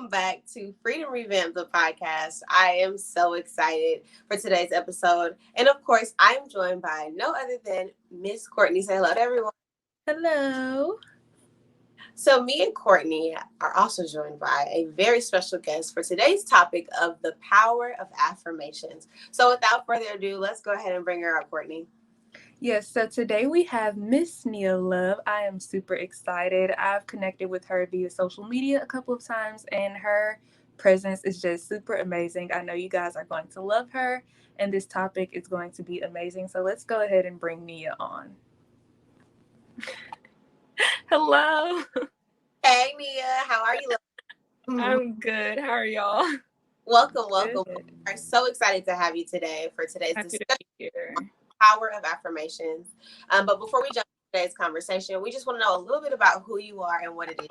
welcome back to Freedom Revamped, the podcast. I am so excited for today's episode. And of course, I'm joined by no other than Miss Kourtney. Say hello to everyone. Hello. So, me and Kourtney are also joined by a very special guest for today's topic of the power of affirmations. So, without further ado, let's go ahead and bring her up, Kourtney. Yes, so today we have Miss Nia Love. I am super excited. I've connected with her via social media a couple of times, and her presence is just super amazing. I know you guys are going to love her, and this topic is going to be amazing. So let's go ahead and bring Nia on. Hello. Hey, Nia, how are you? I'm good. How are y'all? Welcome. Good. We are so excited to have you today for today's Happy to discussion. be here. Power of affirmations. But before we jump into today's conversation, we just want to know a little bit about who you are and what it is.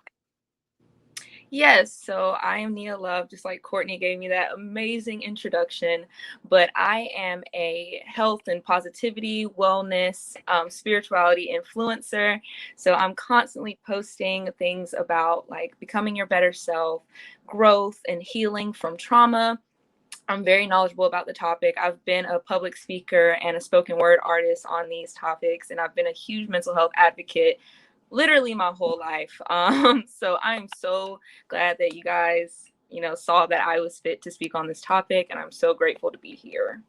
Yes, so I am Nia Love, just like Kourtney gave me that amazing introduction. But I am a health and positivity, wellness, spirituality influencer. So I'm constantly posting things about like becoming your better self, growth, and healing from trauma. I'm very knowledgeable about the topic. I've been a public speaker and a spoken word artist on these topics, and I've been a huge mental health advocate literally my whole life. So I'm so glad that you guys, saw that I was fit to speak on this topic, and I'm so grateful to be here.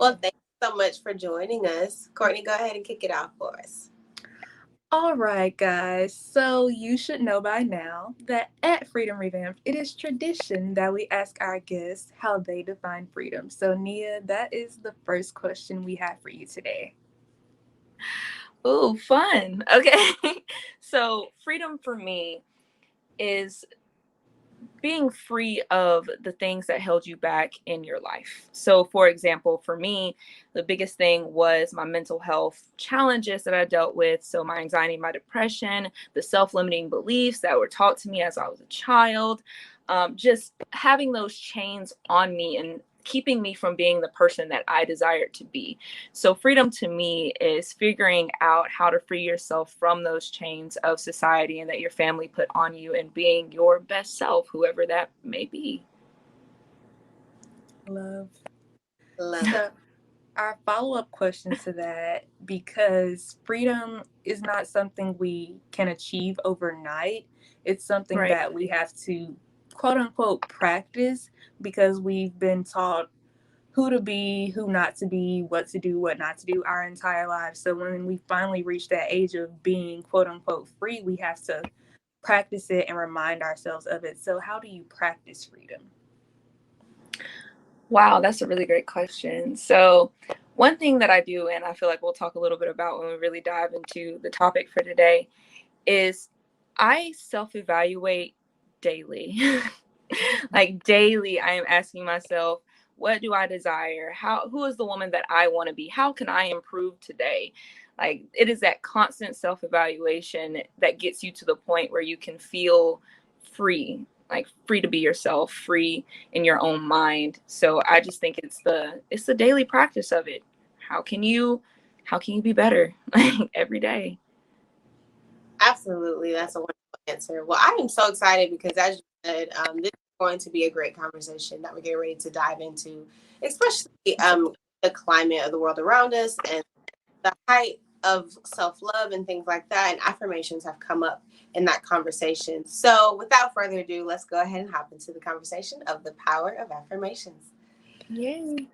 Well, thank you so much for joining us. Kourtney, go ahead and kick it off for us. All right, guys. So you should know by now that at Freedom Revamped, it is tradition that we ask our guests how they define freedom. So, Nia, that is the first question we have for you today. Ooh, fun. Okay. So freedom for me is being free of the things that held you back in your life. So, for example, for me, the biggest thing was my mental health challenges that I dealt with. So, my anxiety, my depression, the self limiting beliefs that were taught to me as I was a child, just having those chains on me and keeping me from being the person that I desired to be. So freedom to me is figuring out how to free yourself from those chains of society and that your family put on you and being your best self, whoever that may be. Love. Love it. So, our follow-up question to that, because freedom is not something we can achieve overnight, it's something Right. that we have to quote unquote practice because we've been taught who to be, who not to be, what to do, what not to do our entire lives. So when we finally reach that age of being quote unquote free, we have to practice it and remind ourselves of it. So how do you practice freedom? Wow, that's a really great question. So, one thing that I do, and I feel like we'll talk a little bit about when we really dive into the topic for today, is I self evaluate daily. Like daily, I am asking myself, what do I desire? Who is the woman that I want to be? How can I improve today? Like it is that constant self evaluation that gets you to the point where you can feel free, like free to be yourself, free in your own mind. So I just think it's the daily practice of it. How can you be better like every day? Absolutely. That's a wonderful answer. Well, I am so excited because, as you said, this is going to be a great conversation that we're getting ready to dive into, especially the climate of the world around us and the height of self-love and things like that. And affirmations have come up in that conversation. So without further ado, let's go ahead and hop into the conversation of the power of affirmations. Yay.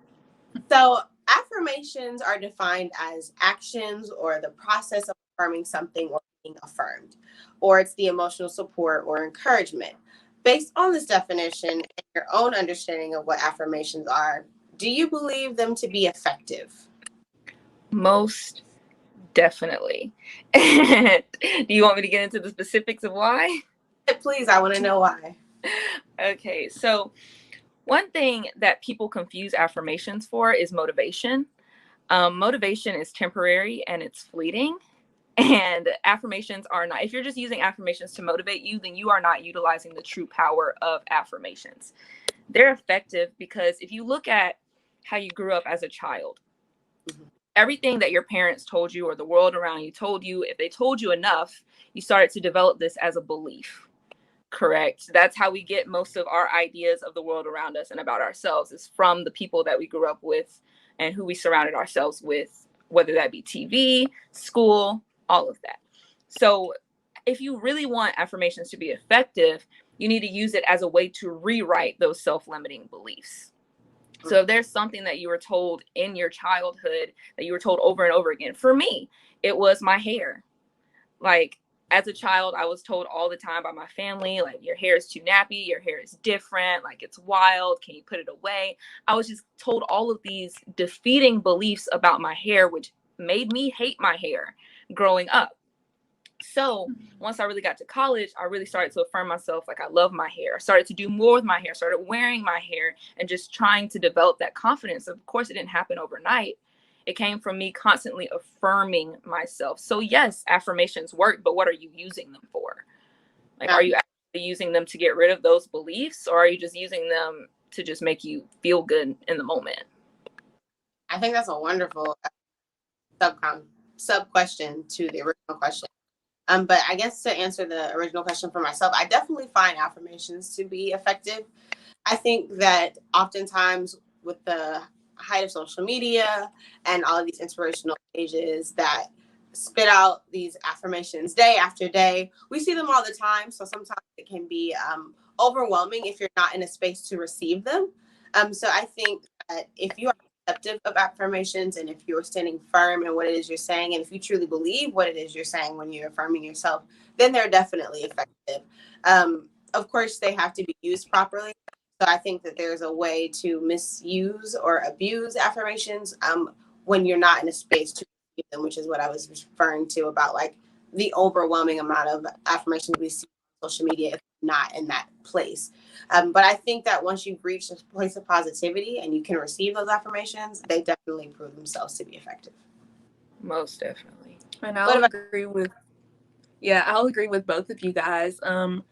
So affirmations are defined as actions or the process of affirming something or being affirmed, or it's the emotional support or encouragement. Based on this definition and your own understanding of what affirmations are, do you believe them to be effective? Most definitely. Do you want me to get into the specifics of why? Please, I want to know why. Okay, so one thing that people confuse affirmations for is motivation. Motivation is temporary and it's fleeting. And affirmations are not. If you're just using affirmations to motivate you, then you are not utilizing the true power of affirmations. They're effective because if you look at how you grew up as a child, everything that your parents told you or the world around you told you, if they told you enough, you started to develop this as a belief. Correct. That's how we get most of our ideas of the world around us and about ourselves, is from the people that we grew up with and who we surrounded ourselves with, whether that be TV, school, all of that. So if you really want affirmations to be effective, you need to use it as a way to rewrite those self-limiting beliefs. So if there's something that you were told in your childhood that you were told over and over again, for me, it was my hair. Like, as a child, I was told all the time by my family, like, your hair is too nappy, your hair is different, like, it's wild, can you put it away? I was just told all of these defeating beliefs about my hair, which made me hate my hair growing up. So once I really got to college, I really started to affirm myself, like, I love my hair. I started to do more with my hair, started wearing my hair, and just trying to develop that confidence. Of course, it didn't happen overnight. It came from me constantly affirming myself. So yes, affirmations work, but what are you using them for? Like, are you actually using them to get rid of those beliefs, or are you just using them to just make you feel good in the moment? I think that's a wonderful sub question to the original question. But I guess to answer the original question for myself, I definitely find affirmations to be effective. I think that oftentimes with the height of social media and all of these inspirational pages that spit out these affirmations day after day, we see them all the time. So sometimes it can be overwhelming if you're not in a space to receive them. So I think that if you are receptive of affirmations, and if you're standing firm in what it is you're saying, and if you truly believe what it is you're saying when you're affirming yourself, then they're definitely effective. Of course, they have to be used properly. So I think that there's a way to misuse or abuse affirmations when you're not in a space to receive them, which is what I was referring to about, like, the overwhelming amount of affirmations we see on social media if not in that place. But I think that once you've reached a place of positivity and you can receive those affirmations, they definitely prove themselves to be effective. Most definitely. And I'll agree with both of you guys. I'm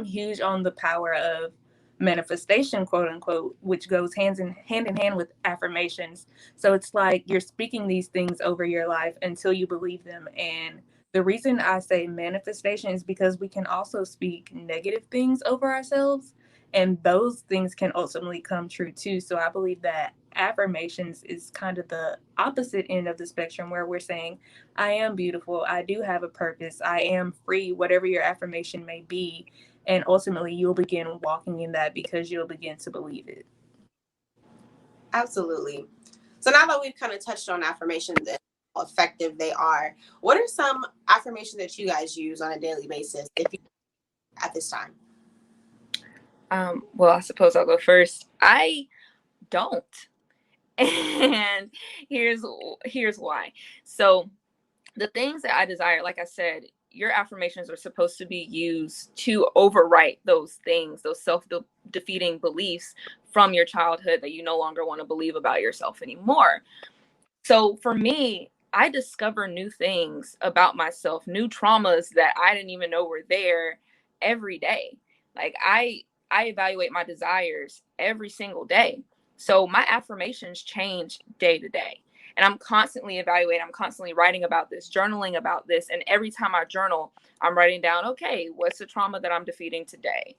huge on the power of manifestation, quote unquote, which goes hand in hand with affirmations. So it's like you're speaking these things over your life until you believe them. And the reason I say manifestation is because we can also speak negative things over ourselves, and those things can ultimately come true too. So I believe that affirmations is kind of the opposite end of the spectrum, where we're saying, I am beautiful, I do have a purpose, I am free, whatever your affirmation may be. And ultimately, you'll begin walking in that because you'll begin to believe it. Absolutely. So now that we've kind of touched on affirmations and how effective they are, what are some affirmations that you guys use on a daily basis at this time? Well, I suppose I'll go first. I don't. And here's why. So the things that I desire, like I said, your affirmations are supposed to be used to overwrite those things, those self-defeating beliefs from your childhood that you no longer want to believe about yourself anymore. So for me, I discover new things about myself, new traumas that I didn't even know were there every day. Like, I evaluate my desires every single day. So my affirmations change day to day. And I'm constantly evaluating, I'm constantly writing about this, journaling about this. And every time I journal, I'm writing down, okay, what's the trauma that I'm defeating today?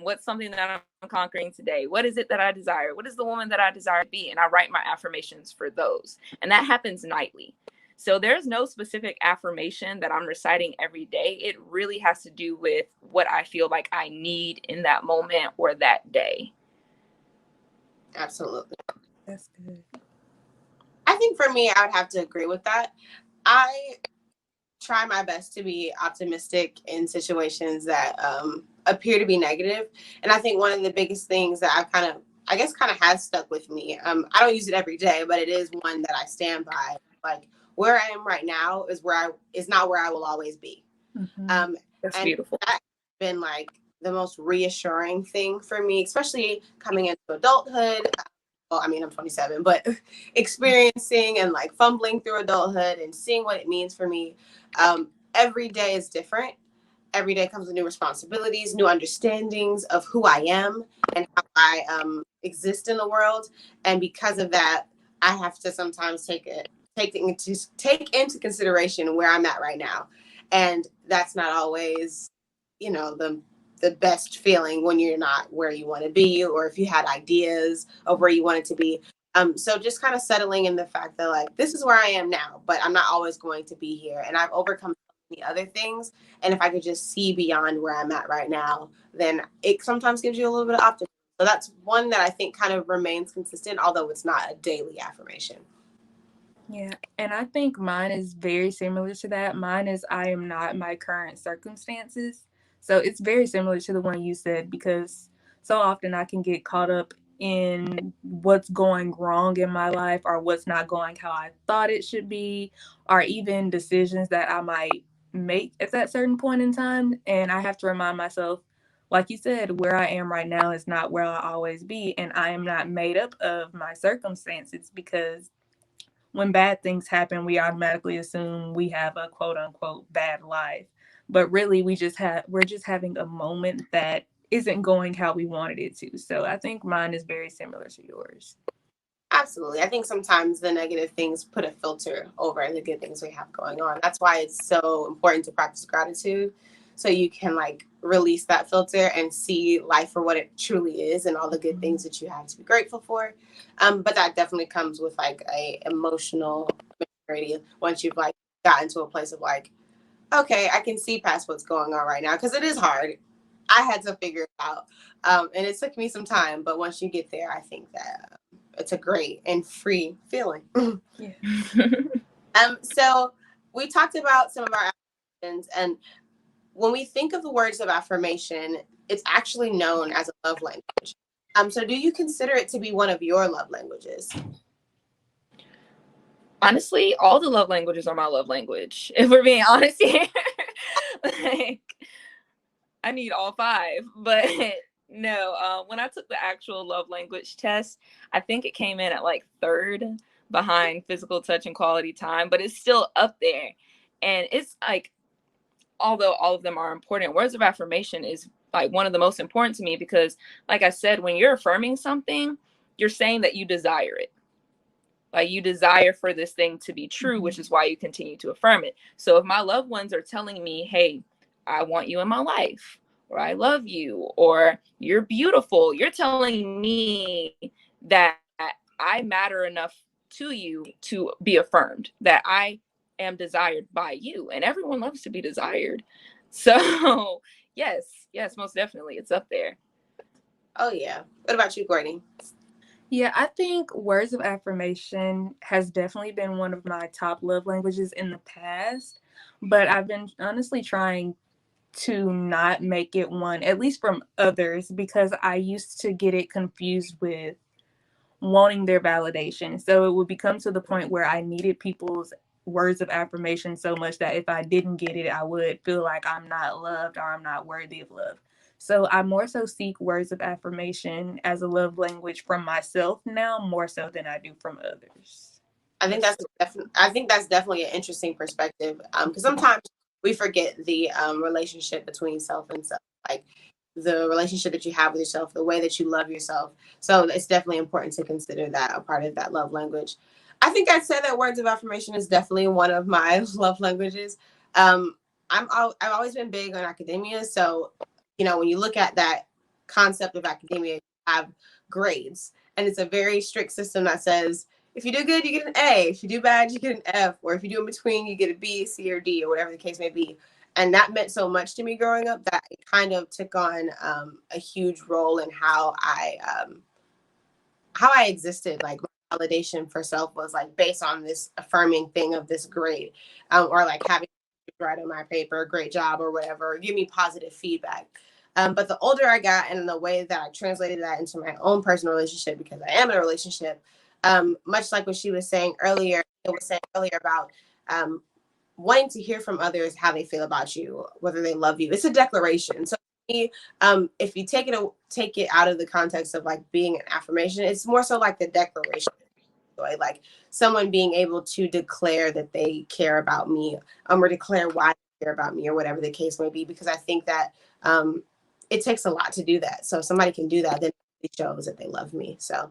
What's something that I'm conquering today? What is it that I desire? What is the woman that I desire to be? And I write my affirmations for those. And that happens nightly. So there's no specific affirmation that I'm reciting every day. It really has to do with what I feel like I need in that moment or that day. Absolutely. That's good. I think for me, I would have to agree with that. I try my best to be optimistic in situations that appear to be negative. And I think one of the biggest things that I've kind of has stuck with me, I don't use it every day, but it is one that I stand by. Like, where I am right now is not where I will always be. Mm-hmm. That's beautiful. That's been like the most reassuring thing for me, especially coming into adulthood. Well, I mean, I'm 27, but experiencing and like fumbling through adulthood and seeing what it means for me. Every day is different. Every day comes with new responsibilities, new understandings of who I am and how I exist in the world. And because of that, I have to sometimes take into consideration where I'm at right now. And that's not always you know, the best feeling when you're not where you want to be, or if you had ideas of where you wanted to be. So just kind of settling in the fact that like, this is where I am now, but I'm not always going to be here. And I've overcome the other things. And if I could just see beyond where I'm at right now, then it sometimes gives you a little bit of optimism. So that's one that I think kind of remains consistent, although it's not a daily affirmation. Yeah, and I think mine is very similar to that. Mine is I am not my current circumstances. So it's very similar to the one you said, because so often I can get caught up in what's going wrong in my life, or what's not going how I thought it should be, or even decisions that I might make at that certain point in time. And I have to remind myself, like you said, where I am right now is not where I'll always be. And I am not made up of my circumstances, because when bad things happen, we automatically assume we have a quote unquote bad life. But really we're just having a moment that isn't going how we wanted it to. So I think mine is very similar to yours. Absolutely. I think sometimes the negative things put a filter over the good things we have going on. That's why it's so important to practice gratitude, so you can like release that filter and see life for what it truly is and all the good things that you have to be grateful for. But that definitely comes with like a emotional maturity once you've like gotten to a place of like, okay, I can see past what's going on right now, because it is hard. I had to figure it out. And it took me some time, but once you get there, I think that it's a great and free feeling. Yeah. So we talked about some of our affirmations, and when we think of the words of affirmation, it's actually known as a love language. So do you consider it to be one of your love languages? Honestly, all the love languages are my love language, if we're being honest here. Like, I need all five, but no, when I took the actual love language test, I think it came in at like third behind physical touch and quality time, but it's still up there. And it's like, although all of them are important, words of affirmation is like one of the most important to me, because like I said, when you're affirming something, you're saying that you desire it. Like, you desire for this thing to be true, which is why you continue to affirm it. So if my loved ones are telling me, hey, I want you in my life, or I love you, or you're beautiful, you're telling me that I matter enough to you to be affirmed, that I am desired by you. And everyone loves to be desired. So yes, most definitely. It's up there. Oh, yeah. What about you, Kourtney? Yeah, I think words of affirmation has definitely been one of my top love languages in the past, but I've been honestly trying to not make it one, at least from others, because I used to get it confused with wanting their validation. So it would become to the point where I needed people's words of affirmation so much that if I didn't get it, I would feel like I'm not loved or I'm not worthy of love. So I more so seek words of affirmation as a love language from myself now, more so than I do from others. I think that's definitely an interesting perspective, because sometimes we forget the relationship between self and self, like the relationship that you have with yourself, the way that you love yourself. So it's definitely important to consider that a part of that love language. I think I'd say that words of affirmation is definitely one of my love languages. I've always been big on academia, so you know, when you look at that concept of academia, you have grades, and it's a very strict system that says if you do good, you get an A. If you do bad, you get an F. Or if you do in between, you get a B, C, or D, or whatever the case may be. And that meant so much to me growing up that it kind of took on a huge role in how I existed. Like, my validation for self was like based on this affirming thing of this grade, or like having write on my paper, great job, or whatever, or give me positive feedback. But the older I got, and the way that I translated that into my own personal relationship, because I am in a relationship, much like what she was saying earlier, about wanting to hear from others how they feel about you, whether they love you. It's a declaration. So if you take it out of the context of like being an affirmation, it's more so like the declaration, like someone being able to declare that they care about me, or declare why they care about me, or whatever the case may be. Because I think that it takes a lot to do that. So if somebody can do that, then it shows that they love me. So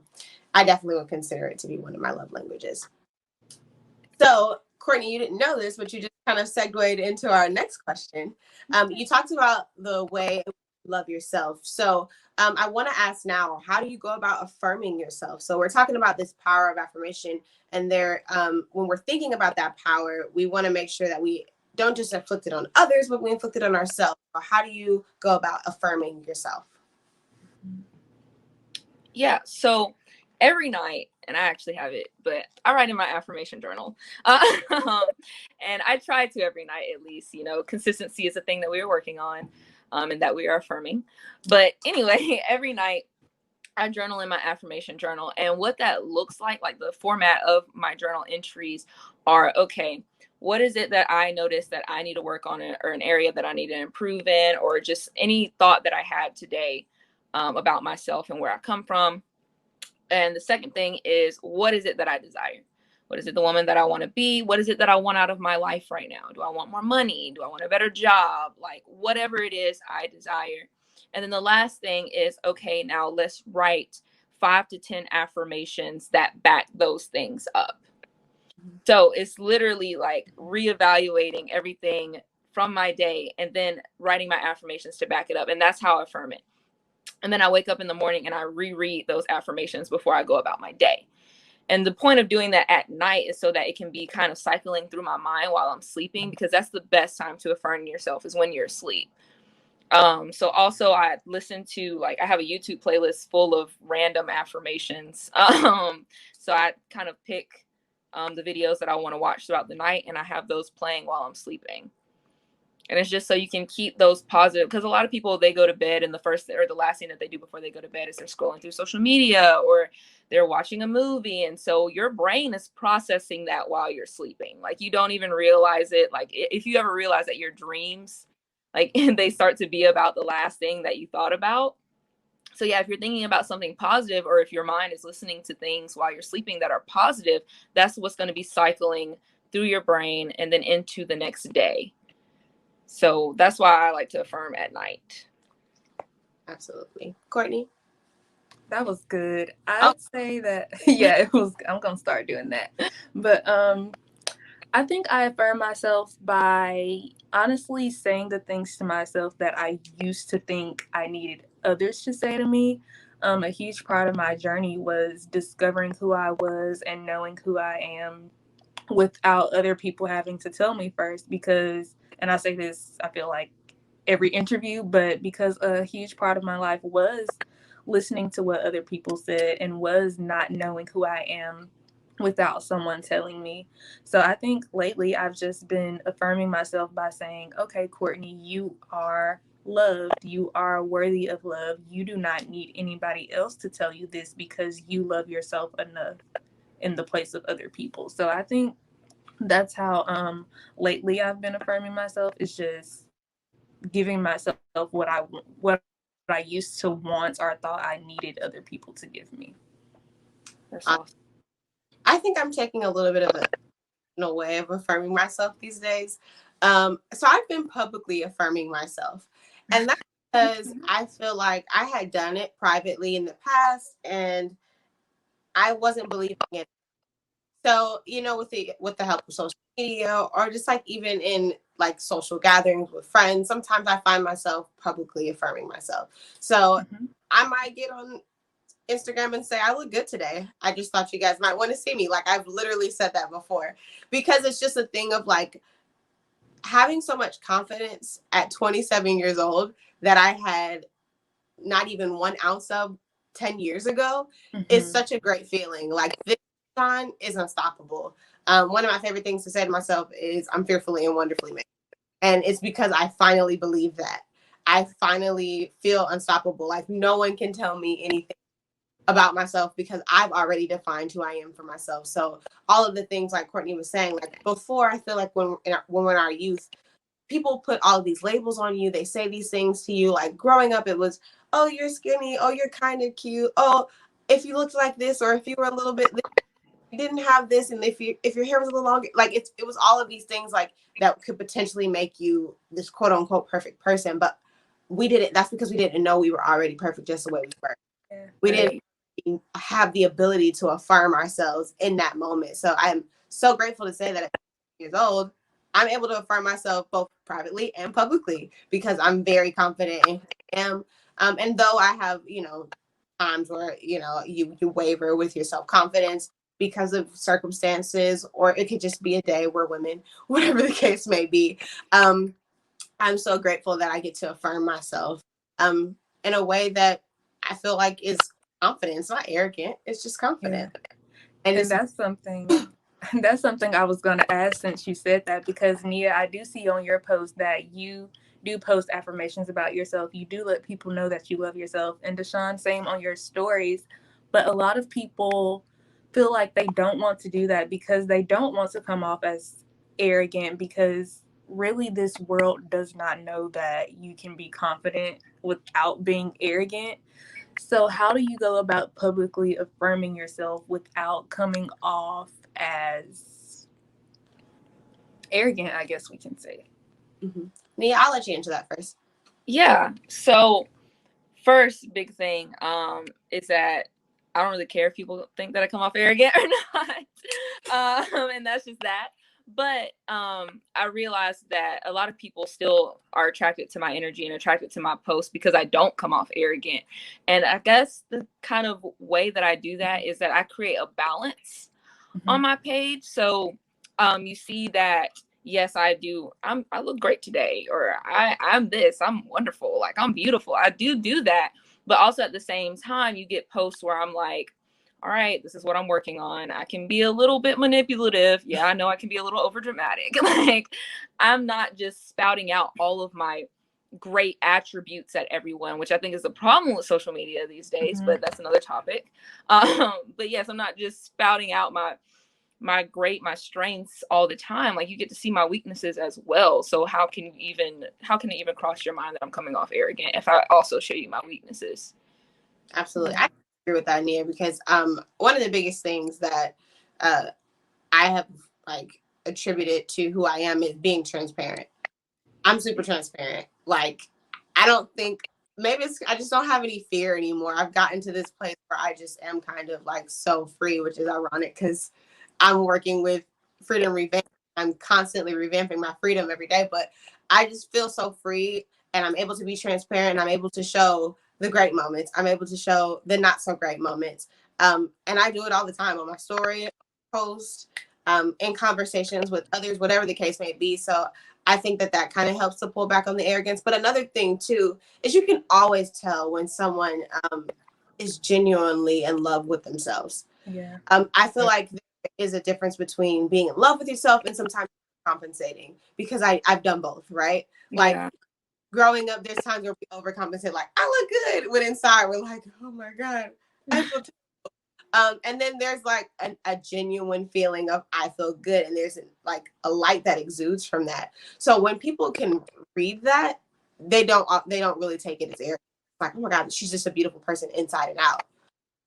I definitely would consider it to be one of my love languages. So, Kourtney, you didn't know this, but you just kind of segued into our next question. You talked about the way you love yourself. So I want to ask now, how do you go about affirming yourself? So we're talking about this power of affirmation, and there, when we're thinking about that power, we want to make sure that we don't just inflict it on others, but we inflict it on ourselves. So how do you go about affirming yourself? Yeah, so every night, and I actually have it, but I write in my affirmation journal. And I try to every night at least. Consistency is a thing that we are working on, and that we are affirming. But anyway, every night I journal in my affirmation journal. And what that looks like the format of my journal entries are, okay, what is it that I noticed that I need to work on, or an area that I need to improve in, or just any thought that I had today about myself and where I come from. And the second thing is, what is it that I desire? What is it, the woman that I want to be? What is it that I want out of my life right now? Do I want more money? Do I want a better job? Like, whatever it is I desire. And then the last thing is, okay, now let's write 5 to 10 affirmations that back those things up. So it's literally like reevaluating everything from my day and then writing my affirmations to back it up. And that's how I affirm it. And then I wake up in the morning and I reread those affirmations before I go about my day. And the point of doing that at night is so that it can be kind of cycling through my mind while I'm sleeping, because that's the best time to affirm yourself, is when you're asleep. So also I listen to, I have a YouTube playlist full of random affirmations. So I kind of pick the videos that I want to watch throughout the night, and I have those playing while I'm sleeping. And it's just so you can keep those positive, because a lot of people, they go to bed and the first or the last thing that they do before they go to bed is they're scrolling through social media or they're watching a movie. And so your brain is processing that while you're sleeping. You don't even realize it. If you ever realize that your dreams, they start to be about the last thing that you thought about. So yeah, if you're thinking about something positive, or if your mind is listening to things while you're sleeping that are positive, that's what's going to be cycling through your brain and then into the next day. So that's why I like to affirm at night. Absolutely. Kourtney? That was good. I'd say that, yeah, it was. I'm going to start doing that. But I think I affirm myself by honestly saying the things to myself that I used to think I needed others to say to me. A huge part of my journey was discovering who I was and knowing who I am without other people having to tell me first, because, and I say this, I feel like every interview, but because a huge part of my life was listening to what other people said and was not knowing who I am without someone telling me. So I think lately I've just been affirming myself by saying, okay, Kourtney, you are loved. You are worthy of love. You do not need anybody else to tell you this, because you love yourself enough in the place of other people. So I think that's how lately I've been affirming myself. It's just giving myself what I used to want or thought I needed other people to give me. That's awesome. I think I'm taking a little bit of a way of affirming myself these days. So I've been publicly affirming myself, and that's because I feel like I had done it privately in the past and I wasn't believing it. So, with the help of social media, or just even in social gatherings with friends, sometimes I find myself publicly affirming myself. So I might get on Instagram and say, I look good today. I just thought you guys might want to see me. I've literally said that before, because it's just a thing of having so much confidence at 27 years old that I had not even 1 ounce of 10 years ago is such a great feeling. This DeShon is unstoppable. One of my favorite things to say to myself is, I'm fearfully and wonderfully made. And it's because I finally believe that. I finally feel unstoppable. No one can tell me anything about myself, because I've already defined who I am for myself. So all of the things like Kourtney was saying, before, I feel like when we're in our youth, people put all of these labels on you. They say these things to you. Growing up, it was, oh, you're skinny. Oh, you're kind of cute. Oh, if you looked like this, or if you were a little bit, you didn't have this, and if your hair was a little longer, it was all of these things that could potentially make you this quote unquote perfect person. But we didn't. That's because we didn't know we were already perfect just the way we were. Yeah, we didn't have the ability to affirm ourselves in that moment. So I'm so grateful to say that at years old, I'm able to affirm myself both privately and publicly because I'm very confident in who I am. And though I have, times where, you waver with your self-confidence because of circumstances, or it could just be a day where women, whatever the case may be. I'm so grateful that I get to affirm myself in a way that I feel like is confident. It's not arrogant. It's just confident. Yeah. And And that's something I was going to ask since you said that, because Nia, I do see on your post that you do post affirmations about yourself. You do let people know that you love yourself. And DeShon, same on your stories. But a lot of people feel like they don't want to do that because they don't want to come off as arrogant, because really this world does not know that you can be confident without being arrogant. So how do you go about publicly affirming yourself without coming off as arrogant, I guess we can say? Mm-hmm. Nia, I'll let you answer that first. Yeah. So first big thing is that I don't really care if people think that I come off arrogant or not. And that's just that. But I realized that a lot of people still are attracted to my energy and attracted to my posts because I don't come off arrogant. And I guess the kind of way that I do that is that I create a balance on my page. So you see that, yes, I do. I look great today, or I'm this, I'm wonderful, like I'm beautiful. I do that. But also at the same time, you get posts where I'm like, all right, this is what I'm working on. I can be a little bit manipulative. Yeah, I know I can be a little over dramatic. Like, I'm not just spouting out all of my great attributes at everyone, which I think is the problem with social media these days, but that's another topic. But yes, I'm not just spouting out my strengths all the time. Like, you get to see my weaknesses as well. So how can it even cross your mind that I'm coming off arrogant if I also show you my weaknesses? Absolutely. I agree with that, Nia, because one of the biggest things that I have like attributed to who I am is being transparent. I'm super transparent. Like, I don't think, maybe I just don't have any fear anymore. I've gotten to this place where I just am kind of like so free, which is ironic because I'm working with Freedom Revamped. I'm constantly revamping my freedom every day, but I just feel so free, and I'm able to be transparent. And I'm able to show the great moments. I'm able to show the not so great moments. And I do it all the time on my story, post, in conversations with others, whatever the case may be. So I think that kind of helps to pull back on the arrogance. But another thing too is you can always tell when someone is genuinely in love with themselves. Yeah. I feel like there is a difference between being in love with yourself and sometimes compensating, because I've done both, right? Like, growing up, there's times where we overcompensate, like, I look good, when inside we're like, oh my God, I feel and then there's like a genuine feeling of I feel good, and there's like a light that exudes from that. So when people can read that, they don't really take it as arrogant. Like, oh my God, she's just a beautiful person inside and out.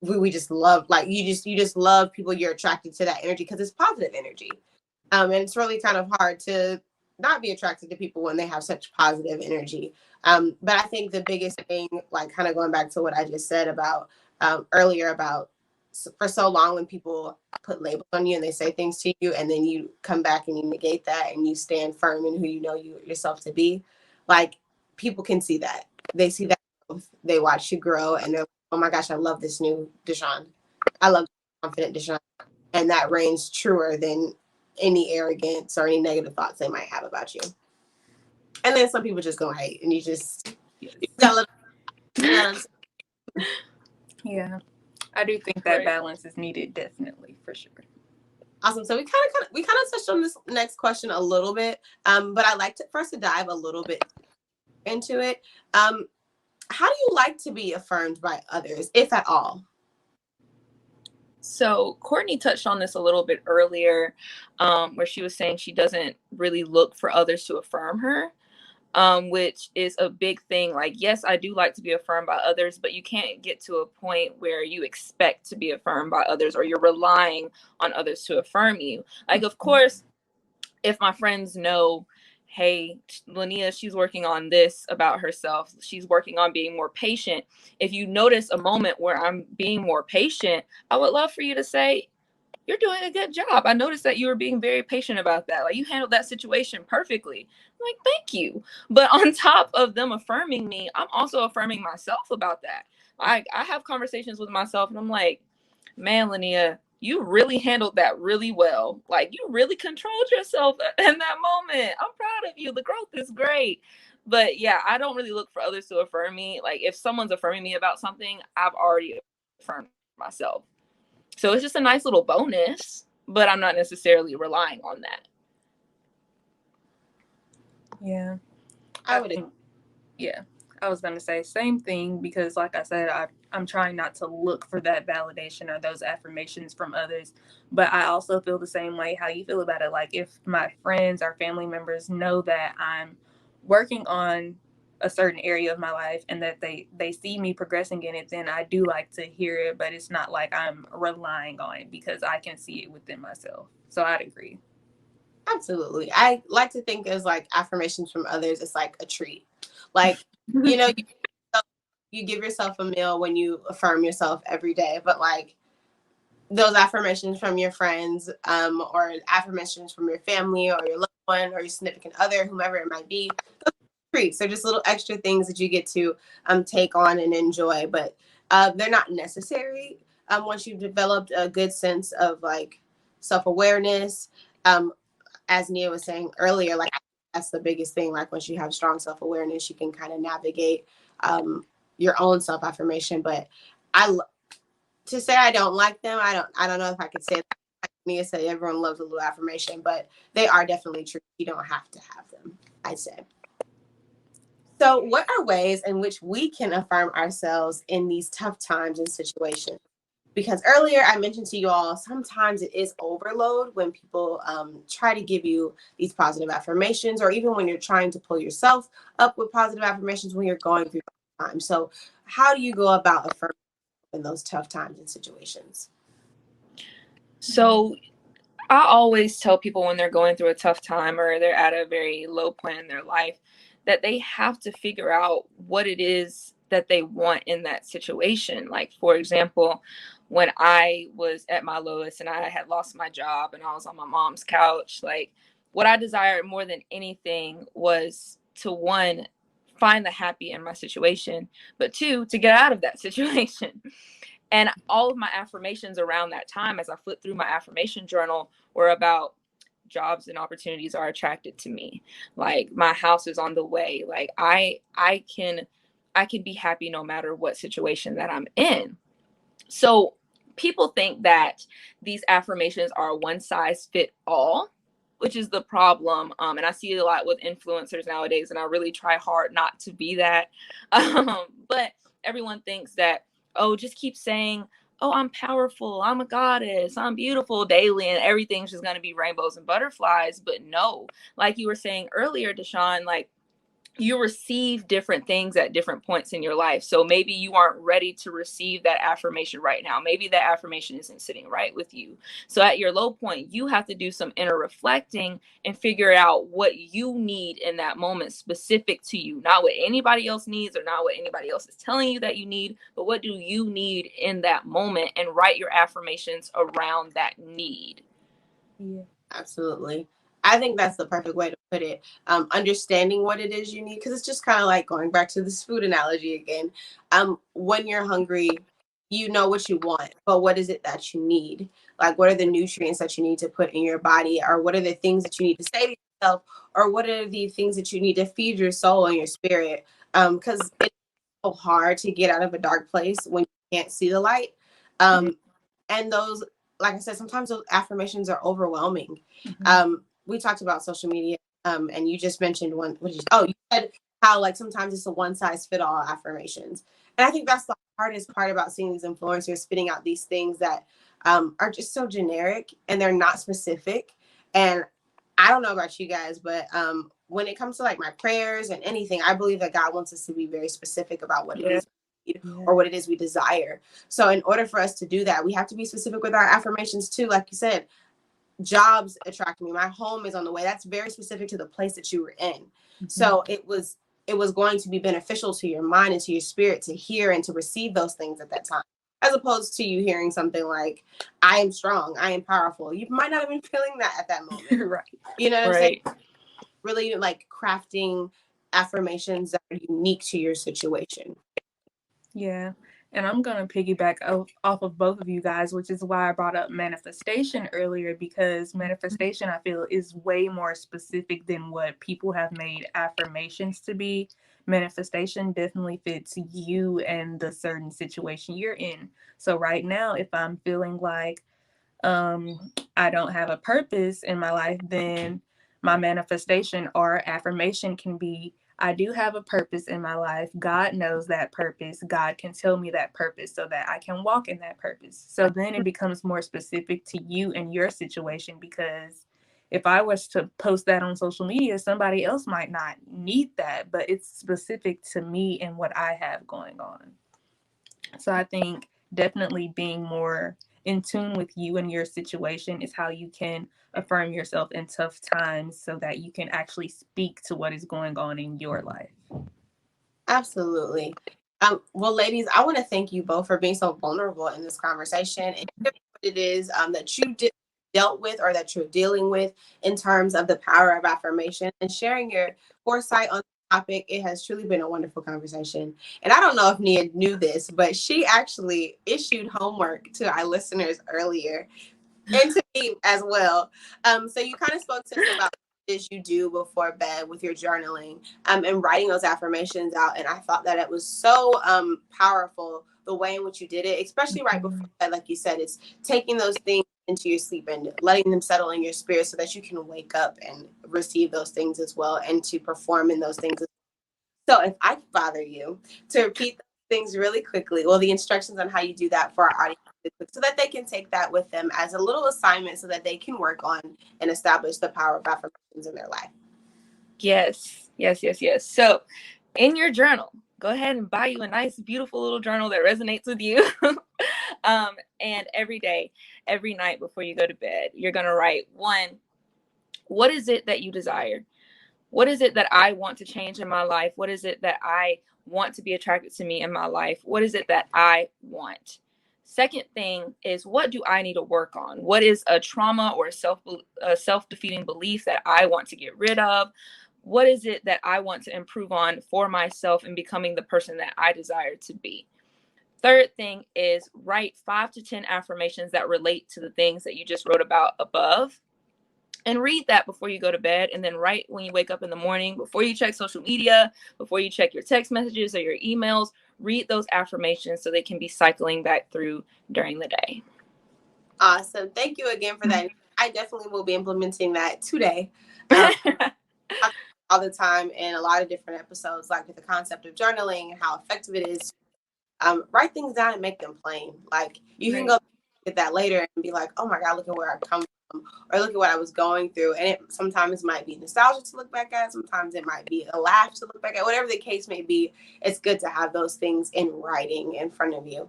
We just love, like, you just love people. You're attracted to that energy because it's positive energy. And it's really kind of hard to not be attracted to people when they have such positive energy. But I think the biggest thing, like kind of going back to what I just said about earlier, about for so long when people put labels on you and they say things to you, and then you come back and you negate that and you stand firm in who you know yourself to be, like, people can see that. They see that. They watch you grow, and they're like, oh my gosh, I love this new DeShon. I love confident DeShon. And that reigns truer than any arrogance or any negative thoughts they might have about you. And then some people just go hate, and you gotta Yeah, I do think that balance is needed, definitely, for sure. Awesome. So we kind of touched on this next question a little bit, but I'd like for us to dive a little bit into it. How do you like to be affirmed by others, if at all? So Kourtney touched on this a little bit earlier, where she was saying she doesn't really look for others to affirm her, which is a big thing. Like, yes, I do like to be affirmed by others, but you can't get to a point where you expect to be affirmed by others, or you're relying on others to affirm you. Like, of course, if my friends know, hey, Nia, she's working on this about herself, she's working on being more patient. If you notice a moment where I'm being more patient, I would love for you to say, you're doing a good job. I noticed that you were being very patient about that. Like, you handled that situation perfectly. I'm like, thank you. But on top of them affirming me, I'm also affirming myself about that. I have conversations with myself and I'm like, man, Linnea, you really handled that really well. Like, you really controlled yourself in that moment. I'm proud of you. The growth is great. But yeah, I don't really look for others to affirm me. Like, if someone's affirming me about something, I've already affirmed myself. So it's just a nice little bonus, but I'm not necessarily relying on that. Yeah. I would. Yeah. I was going to say same thing because, like I said, I'm trying not to look for that validation or those affirmations from others. But I also feel the same way how you feel about it. Like, if my friends or family members know that I'm working on a certain area of my life and that they see me progressing in it, then I do like to hear it. But it's not like I'm relying on it because I can see it within myself. So I'd agree. Absolutely. I like to think as like affirmations from others, it's like a treat. Like, you know, you give yourself a meal when you affirm yourself every day, but like those affirmations from your friends, or affirmations from your family or your loved one or your significant other, whomever it might be, treats. They're just little extra things that you get to take on and enjoy, but they're not necessary once you've developed a good sense of like self-awareness. As Nia was saying earlier, like that's the biggest thing. Like once you have strong self-awareness, you can kind of navigate your own self-affirmation. But to say I don't like them, I don't know if I could say that. Like Nia said, everyone loves a little affirmation, but they are definitely true. You don't have to have them, I'd say. So what are ways in which we can affirm ourselves in these tough times and situations? Because earlier I mentioned to you all, sometimes it is overload when people try to give you these positive affirmations, or even when you're trying to pull yourself up with positive affirmations when you're going through time. So how do you go about affirming in those tough times and situations? So I always tell people when they're going through a tough time or they're at a very low point in their life that they have to figure out what it is that they want in that situation. Like, for example, when I was at my lowest and I had lost my job and I was on my mom's couch, like what I desired more than anything was to, one, find the happy in my situation, but two, to get out of that situation. And all of my affirmations around that time, as I flipped through my affirmation journal, were about jobs and opportunities are attracted to me. Like, my house is on the way. Like, I can be happy no matter what situation that I'm in. So people think that these affirmations are one size fit all, which is the problem. And I see it a lot with influencers nowadays, and I really try hard not to be that. But everyone thinks that, oh, just keep saying, oh, I'm powerful, I'm a goddess, I'm beautiful daily, and everything's just going to be rainbows and butterflies. But no, like you were saying earlier, DeShon, like, you receive different things at different points in your life. So maybe you aren't ready to receive that affirmation right now. Maybe that affirmation isn't sitting right with you. So at your low point, you have to do some inner reflecting and figure out what you need in that moment, specific to you, not what anybody else needs or not what anybody else is telling you that you need, but what do you need in that moment, and write your affirmations around that need. Yeah, absolutely. I think that's the perfect way to put it. Understanding what it is you need, because it's just kind of like going back to this food analogy again. When you're hungry, you know what you want, but what is it that you need? Like, what are the nutrients that you need to put in your body, or what are the things that you need to say to yourself, or what are the things that you need to feed your soul and your spirit? Because it's so hard to get out of a dark place when you can't see the light. And those, like I said, sometimes those affirmations are overwhelming. We talked about social media, and you just mentioned one, you said how like sometimes it's a one size fit all affirmations. And I think that's the hardest part about seeing these influencers spitting out these things that are just so generic and they're not specific. And I don't know about you guys, but when it comes to like my prayers and anything, I believe that God wants us to be very specific about what it is we need or what it is we desire. So in order for us to do that, we have to be specific with our affirmations too. Like you said, jobs attract me. My home is on the way. That's very specific to the place that you were in. So it was going to be beneficial to your mind and to your spirit to hear and to receive those things at that time. as opposed to you hearing something like, I am strong, I am powerful. You might not have been feeling that at that moment. Right. You know what I'm saying? Right. Really like crafting affirmations that are unique to your situation. Yeah. And I'm going to piggyback off of both of you guys, which is why I brought up manifestation earlier, because manifestation, I feel, is way more specific than what people have made affirmations to be. Manifestation definitely fits you and the certain situation you're in. So right now, if I'm feeling like I don't have a purpose in my life, then my manifestation or affirmation can be, I do have a purpose in my life. God knows that purpose. God can tell me that purpose so that I can walk in that purpose. So then it becomes more specific to you and your situation, because if I was to post that on social media, somebody else might not need that, but it's specific to me and what I have going on. So I think definitely being more in tune with you and your situation is how you can affirm yourself in tough times so that you can actually speak to what is going on in your life. Absolutely. Well, ladies, I want to thank you both for being so vulnerable in this conversation and what it is that you dealt with or that you're dealing with in terms of the power of affirmation and sharing your foresight on the topic. It has truly been a wonderful conversation. And I don't know if Nia knew this, but she actually issued homework to our listeners earlier and to me as well. So you kind of spoke to us about what it is you do before bed with your journaling and writing those affirmations out. And I thought that it was so powerful the way in which you did it, especially right before bed. Like you said, it's taking those things into your sleep and letting them settle in your spirit so that you can wake up and receive those things as well and to perform in those things. So if I could bother you to repeat things really quickly, well, the instructions on how you do that for our audience, so that they can take that with them as a little assignment so that they can work on and establish the power of affirmations in their life. Yes. So in your journal, go ahead and buy you a nice, beautiful little journal that resonates with you. And every day, every night before you go to bed, you're going to write, one, what is it that you desire? What is it that I want to change in my life? What is it that I want to be attracted to me in my life? What is it that I want? Second thing is, what do I need to work on? What is a trauma or a self-defeating belief that I want to get rid of? What is it that I want to improve on for myself in becoming the person that I desire to be? Third thing is, write 5 to 10 affirmations that relate to the things that you just wrote about above. And read that before you go to bed. And then right when you wake up in the morning, before you check social media, before you check your text messages or your emails, read those affirmations so they can be cycling back through during the day. Awesome. Thank you again for that. I definitely will be implementing that today. All the time in a lot of different episodes, like with the concept of journaling and how effective it is. Write things down and make them plain. Like you can go get that later and be like, oh my God, look at where I come from, or look at what I was going through. And it sometimes might be nostalgia to look back at. Sometimes it might be a laugh to look back at. Whatever the case may be, it's good to have those things in writing in front of you.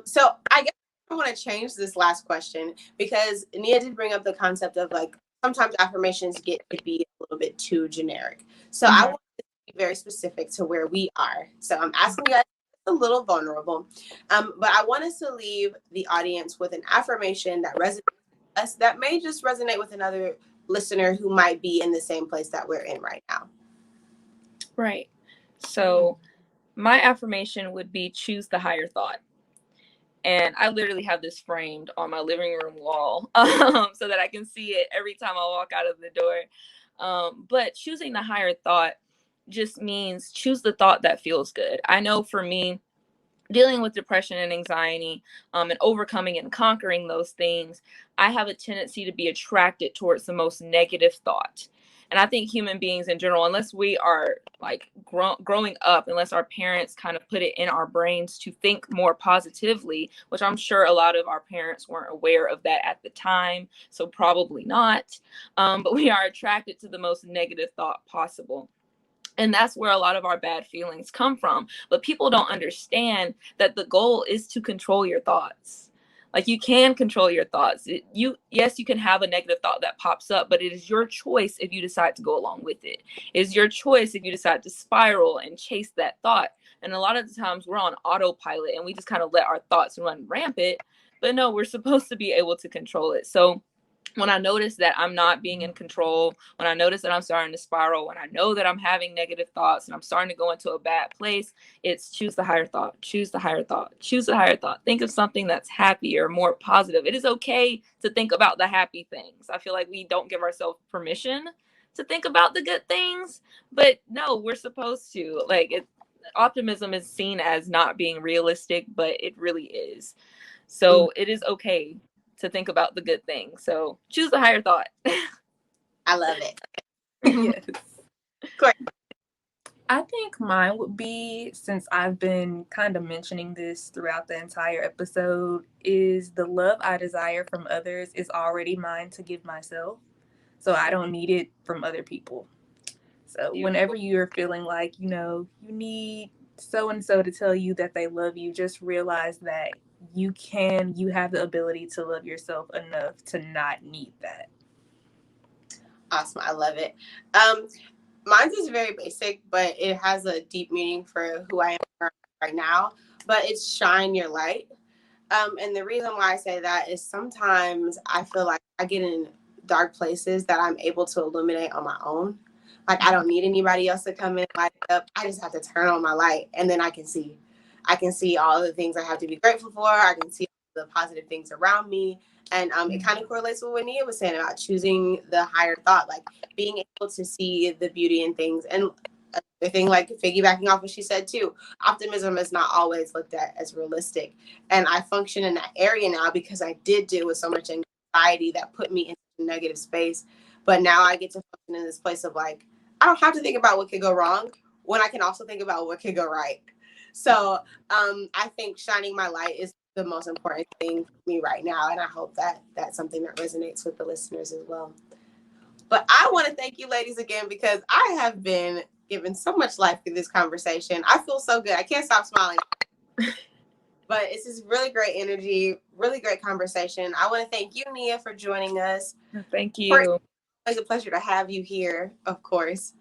So I guess I want to change this last question because Nia did bring up the concept of like sometimes affirmations get to be a little bit too generic. So I want to be very specific to where we are. So I'm asking you guys a little vulnerable, but I want us to leave the audience with an affirmation that resonates with us, that may just resonate with another listener who might be in the same place that we're in right now. Right. So my affirmation would be choose the higher thought. And I literally have this framed on my living room wall so that I can see it every time I walk out of the door. But choosing the higher thought just means choose the thought that feels good. I know for me, dealing with depression and anxiety and overcoming and conquering those things, I have a tendency to be attracted towards the most negative thought. And I think human beings in general, unless we are like growing up, unless our parents kind of put it in our brains to think more positively, which I'm sure a lot of our parents weren't aware of that at the time, so probably not. But we are attracted to the most negative thought possible. And that's where a lot of our bad feelings come from. But people don't understand that the goal is to control your thoughts. Like you can control your thoughts. Yes, you can have a negative thought that pops up, but it is your choice if you decide to go along with it. It is your choice if you decide to spiral and chase that thought. And a lot of the times we're on autopilot and we just kind of let our thoughts run rampant. But no, we're supposed to be able to control it. So when I notice that I'm not being in control, when I notice that I'm starting to spiral, when I know that I'm having negative thoughts and I'm starting to go into a bad place, it's choose the higher thought, choose the higher thought, choose the higher thought. Think of something that's happier, more positive. It is okay to think about the happy things. I feel like we don't give ourselves permission to think about the good things, but no, we're supposed to. Like, optimism is seen as not being realistic, but it really is. So it is okay to think about the good things. So choose the higher thought. I love it. Yes. Great. I think mine would be, since I've been kind of mentioning this throughout the entire episode, is the love I desire from others is already mine to give myself. So I don't need it from other people. So whenever you're feeling like, you need so and so to tell you that they love you, just realize that you have the ability to love yourself enough to not need that. Awesome. I love it. Mine is very basic, but it has a deep meaning for who I am right now. But it's shine your light. And the reason why I say that is sometimes I feel like I get in dark places that I'm able to illuminate on my own. Like, I don't need anybody else to come in and light it up. I just have to turn on my light, and then I can see. I can see all the things I have to be grateful for. I can see the positive things around me. And it kind of correlates with what Nia was saying about choosing the higher thought, like being able to see the beauty in things. And the thing, like piggybacking off what she said too, optimism is not always looked at as realistic. And I function in that area now because I did deal with so much anxiety that put me into a negative space. But now I get to function in this place of like, I don't have to think about what could go wrong when I can also think about what could go right. So I think shining my light is the most important thing for me right now. And I hope that that's something that resonates with the listeners as well. But I want to thank you ladies again because I have been given so much life through this conversation. I feel so good. I can't stop smiling. But it's just really great energy, really great conversation. I want to thank you, Nia, for joining us. Thank you. It's a pleasure to have you here, of course.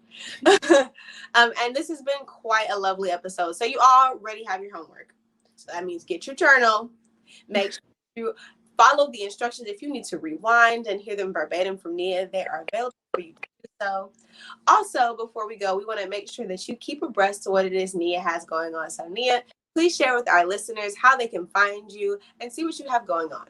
And this has been quite a lovely episode. So you already have your homework. So that means get your journal. Make sure you follow the instructions. If you need to rewind and hear them verbatim from Nia, they are available for you to do so. Also, before we go, we want to make sure that you keep abreast to what it is Nia has going on. So Nia, please share with our listeners how they can find you and see what you have going on.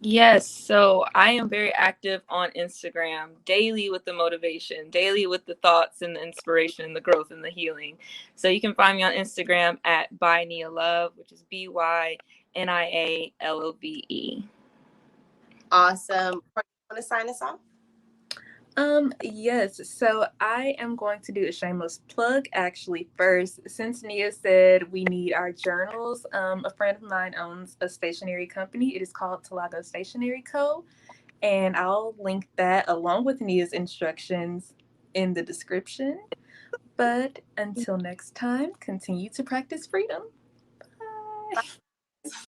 Yes, so I am very active on Instagram, daily with the motivation, daily with the thoughts and the inspiration, the growth and the healing. So you can find me on Instagram at by Nia Love, which is BYNIALOVE. Awesome. You want to sign us off? Yes, so I am going to do a shameless plug actually first. Since Nia said we need our journals, a friend of mine owns a stationery company. It is called Talago Stationery Co. And I'll link that along with Nia's instructions in the description. But until next time, continue to practice freedom. Bye.